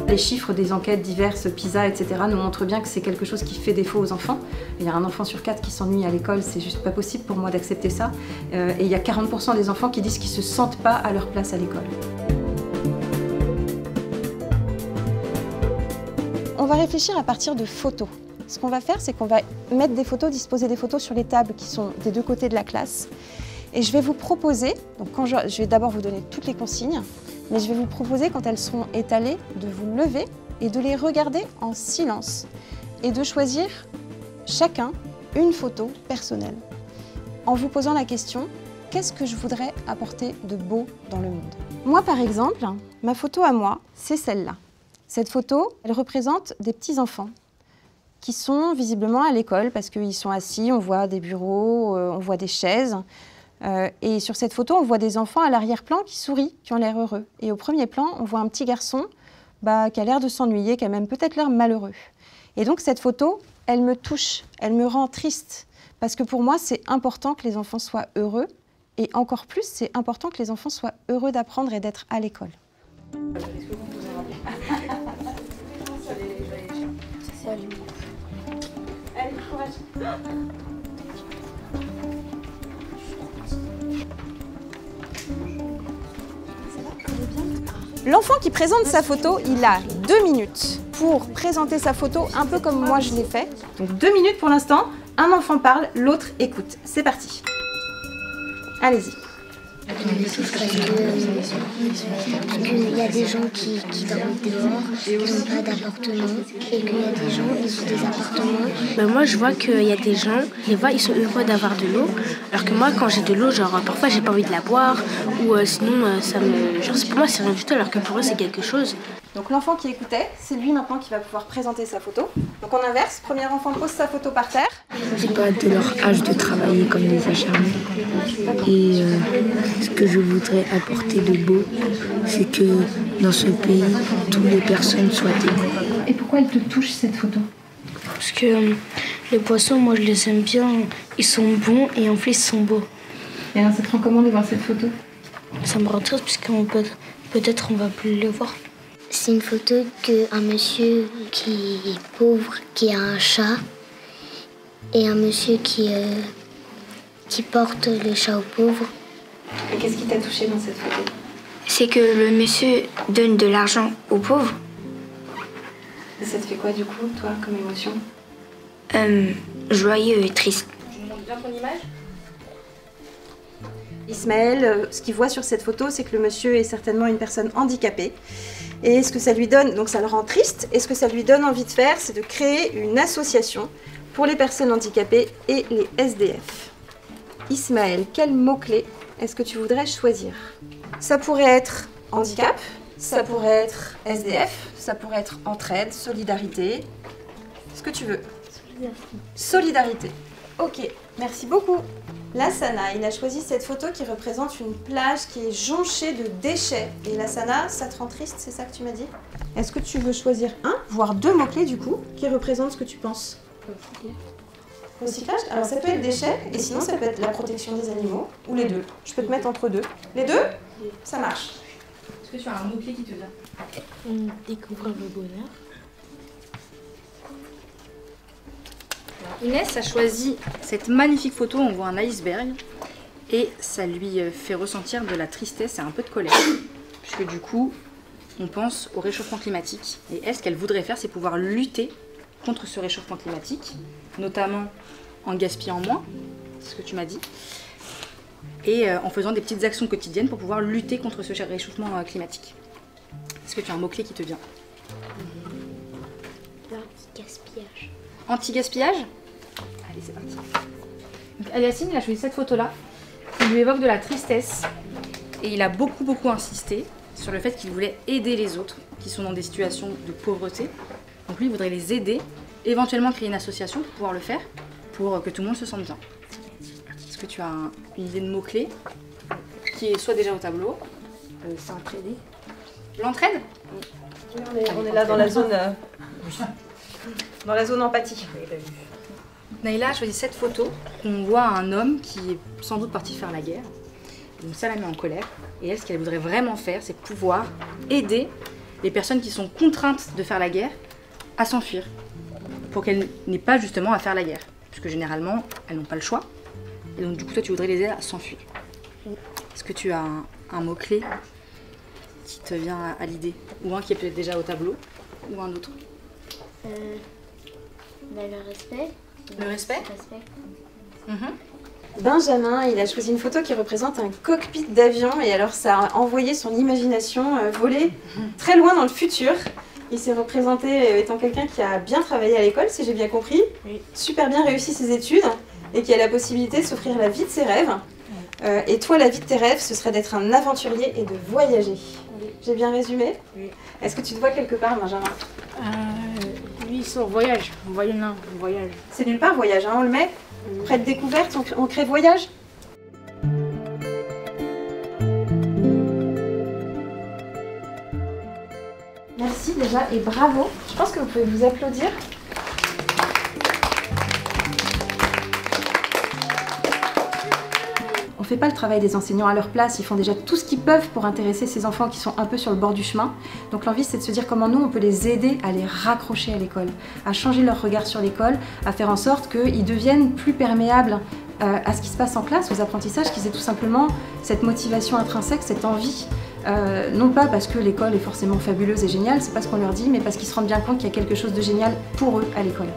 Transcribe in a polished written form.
Les chiffres des enquêtes diverses, PISA, etc. nous montrent bien que c'est quelque chose qui fait défaut aux enfants. Il y a un enfant sur 4 qui s'ennuie à l'école, c'est juste pas possible pour moi d'accepter ça. Et il y a 40% des enfants qui disent qu'ils se sentent pas à leur place à l'école. On va réfléchir à partir de photos. Ce qu'on va faire, c'est qu'on va mettre des photos, disposer des photos sur les tables qui sont des deux côtés de la classe. Et je vais vous proposer, donc je vais d'abord vous donner toutes les consignes, mais je vais vous proposer, quand elles seront étalées, de vous lever et de les regarder en silence et de choisir chacun une photo personnelle en vous posant la question « Qu'est-ce que je voudrais apporter de beau dans le monde ?» Moi, par exemple, ma photo à moi, c'est celle-là. Cette photo, elle représente des petits-enfants qui sont visiblement à l'école parce qu'ils sont assis, on voit des bureaux, on voit des chaises. Et sur cette photo, on voit des enfants à l'arrière-plan qui sourient, qui ont l'air heureux. Et au premier plan, on voit un petit garçon qui a l'air de s'ennuyer, qui a même peut-être l'air malheureux. Et donc cette photo, elle me touche, elle me rend triste. Parce que pour moi, c'est important que les enfants soient heureux. Et encore plus, c'est important que les enfants soient heureux d'apprendre et d'être à l'école. Allez, courage. L'enfant qui présente sa photo, il a 2 minutes pour présenter sa photo un peu comme moi je l'ai fait. Donc 2 minutes pour l'instant, un enfant parle, l'autre écoute. C'est parti. Allez-y. Parce qu'il y a des gens qui dorment dehors, qui n'ont pas d'appartement, et qu'il y a des gens qui ont des appartements. Ben moi, je vois qu'il y a des gens, je les vois, ils sont heureux d'avoir de l'eau, alors que moi, quand j'ai de l'eau, genre parfois j'ai pas envie de la boire, ou sinon ça me, genre pour moi c'est rien du tout, alors que pour eux c'est quelque chose. Donc l'enfant qui écoutait, c'est lui maintenant qui va pouvoir présenter sa photo. Donc on inverse, premier enfant pose sa photo par terre. C'est pas de leur âge de travailler comme des acharnés. Et ce que je voudrais apporter de beau, c'est que dans ce pays, toutes les personnes soient égales. Et pourquoi elle te touche cette photo? Parce que les poissons, moi je les aime bien, ils sont bons et en plus ils sont beaux. Et alors ça te rend comment de voir cette photo? Ça me rend triste puisqu'on peut-être on va plus les voir. C'est une photo d'un monsieur qui est pauvre, qui a un chat, et un monsieur qui porte le chat au pauvre. Et qu'est-ce qui t'a touché dans cette photo? C'est que le monsieur donne de l'argent aux pauvres. Et ça te fait quoi du coup, toi, comme émotion? Joyeux et triste. Tu montres bien ton image? Ismaël, ce qu'il voit sur cette photo, c'est que le monsieur est certainement une personne handicapée. Et ce que ça lui donne, donc ça le rend triste, et ce que ça lui donne envie de faire, c'est de créer une association pour les personnes handicapées et les SDF. Ismaël, quel mot-clé est-ce que tu voudrais choisir? Ça pourrait être handicap, ça pourrait être SDF, ça pourrait être entraide, solidarité, ce que tu veux. Solidarité. Ok, merci beaucoup. Lassana, il a choisi cette photo qui représente une plage qui est jonchée de déchets. Et Lassana, ça te rend triste, c'est ça que tu m'as dit? Est-ce que tu veux choisir un, voire 2 mots-clés du coup, qui représentent ce que tu penses? Recyclage. Alors ça peut être déchets, et sinon ça peut être la protection des animaux, ou les deux. Je peux te mettre entre deux. Les deux? Ça marche. Est-ce que tu as un mot-clé qui te vient? Découvrir le bonheur. Inès a choisi cette magnifique photo, on voit un iceberg et ça lui fait ressentir de la tristesse et un peu de colère puisque du coup on pense au réchauffement climatique et elle, ce qu'elle voudrait faire, c'est pouvoir lutter contre ce réchauffement climatique, notamment en gaspillant moins, c'est ce que tu m'as dit, et en faisant des petites actions quotidiennes pour pouvoir lutter contre ce réchauffement climatique. Est-ce que tu as un mot-clé qui te vient? Anti-gaspillage. Anti-gaspillage? Allez, c'est parti. Donc, Aliassine, il a choisi cette photo-là, qui lui évoque de la tristesse. Et il a beaucoup insisté sur le fait qu'il voulait aider les autres qui sont dans des situations de pauvreté. Donc lui, il voudrait les aider, éventuellement créer une association pour pouvoir le faire, pour que tout le monde se sente bien. Est-ce que tu as une idée de mots-clés qui est soit déjà au tableau? S'entraider. L'entraide? Oui, on est là dans la zone... dans la zone empathie. Naïla a choisi cette photo. On voit un homme qui est sans doute parti faire la guerre. Donc ça la met en colère. Et elle, ce qu'elle voudrait vraiment faire, c'est pouvoir aider les personnes qui sont contraintes de faire la guerre à s'enfuir, pour qu'elles n'aient pas justement à faire la guerre. Parce que généralement, elles n'ont pas le choix. Et donc du coup, toi, tu voudrais les aider à s'enfuir. Est-ce que tu as un mot-clé qui te vient à l'idée? Ou un qui est peut-être déjà au tableau? Ou un autre? Le respect. Le respect? Benjamin, il a choisi une photo qui représente un cockpit d'avion et alors ça a envoyé son imagination voler très loin dans le futur. Il s'est représenté étant quelqu'un qui a bien travaillé à l'école, si j'ai bien compris, super bien réussi ses études et qui a la possibilité de s'offrir la vie de ses rêves. Et toi, la vie de tes rêves, ce serait d'être un aventurier et de voyager. J'ai bien résumé? Est-ce que tu te vois quelque part, Benjamin? Oui, c'est au voyage. Voyage. C'est nulle part, voyage, hein, on le met près de découverte, on crée voyage. Merci déjà et bravo. Je pense que vous pouvez vous applaudir. On ne fait pas le travail des enseignants à leur place, ils font déjà tout ce qu'ils peuvent pour intéresser ces enfants qui sont un peu sur le bord du chemin. Donc l'envie, c'est de se dire comment nous, on peut les aider à les raccrocher à l'école, à changer leur regard sur l'école, à faire en sorte qu'ils deviennent plus perméables à ce qui se passe en classe, aux apprentissages, qu'ils aient tout simplement cette motivation intrinsèque, cette envie. Non pas parce que l'école est forcément fabuleuse et géniale, c'est pas ce qu'on leur dit, mais parce qu'ils se rendent bien compte qu'il y a quelque chose de génial pour eux à l'école.